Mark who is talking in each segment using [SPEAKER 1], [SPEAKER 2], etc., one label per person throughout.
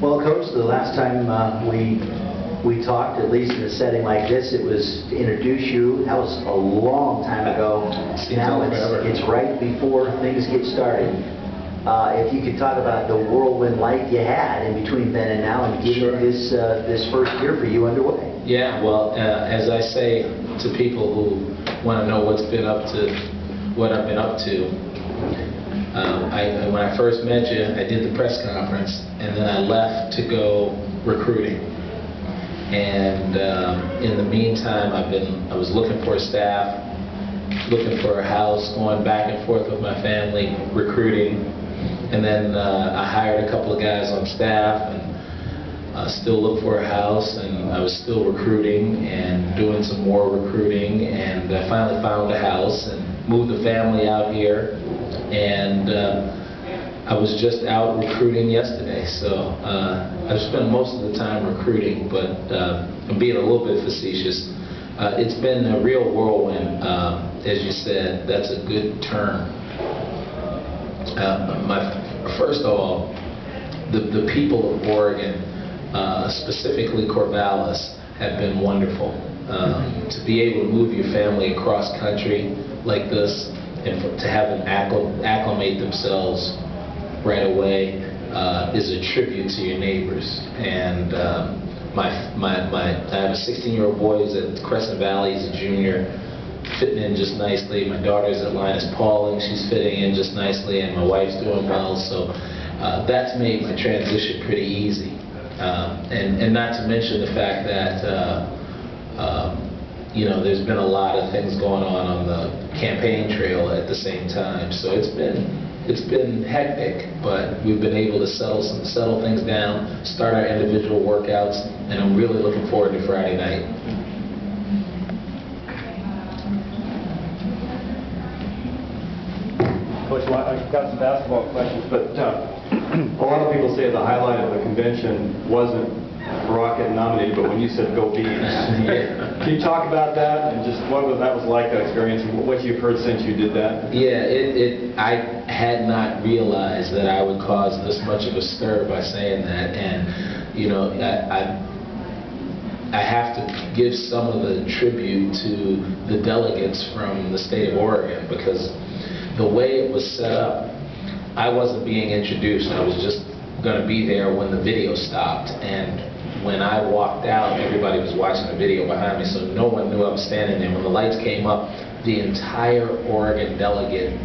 [SPEAKER 1] Well, Coach, the last time we talked, at least in a setting like this, it was to introduce you. That was a long time ago. Now it's right before things get started. If you could talk about the whirlwind life you had in between then and now, and getting this first year for you underway.
[SPEAKER 2] Yeah, well, as I say to people who want to know what I've been up to, when I first met you, I did the press conference, and then I left to go recruiting. And in the meantime, I was looking for a staff, looking for a house, going back and forth with my family, recruiting. And then I hired a couple of guys on staff, and still looked for a house, and I was still recruiting and doing some more recruiting, and I finally found a house and moved the family out here. And I was just out recruiting yesterday, so I've spent most of the time recruiting, but I'm being a little bit facetious. It's been a real whirlwind, as you said. That's a good term. First of all, the people of Oregon, specifically Corvallis, have been wonderful. To be able to move your family across country like this, and to have them acclimate themselves right away is a tribute to your neighbors. And I have a 16-year-old boy who's at Crescent Valley. He's a junior, fitting in just nicely. My daughter's at Linus Pauling. She's fitting in just nicely, and my wife's doing well. So that's made my transition pretty easy. And not to mention the fact that there's been a lot of things going on the campaign trail at the same time. So it's been hectic, but we've been able to settle things down, start our individual workouts, and I'm really looking forward to Friday night.
[SPEAKER 3] Coach, I've got some basketball questions, but a lot of people say the highlight of the convention wasn't Rocket nominated, but when you said "Go Bees," can you talk about that and just what that was like, that experience, and what you've heard since you did that?
[SPEAKER 2] Yeah, I had not realized that I would cause this much of a stir by saying that, and I have to give some of the tribute to the delegates from the state of Oregon, because the way it was set up, I wasn't being introduced. I was just going to be there when the video stopped, and when I walked out, everybody was watching the video behind me, so no one knew I was standing there. When the lights came up, the entire Oregon delegation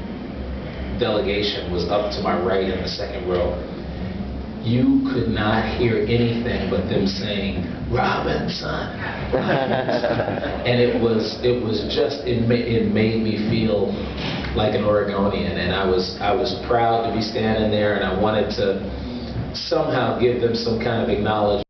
[SPEAKER 2] was up to my right in the second row. You could not hear anything but them saying, "Robinson." And it made me feel like an Oregonian, and I was proud to be standing there, and I wanted to somehow give them some kind of acknowledgement.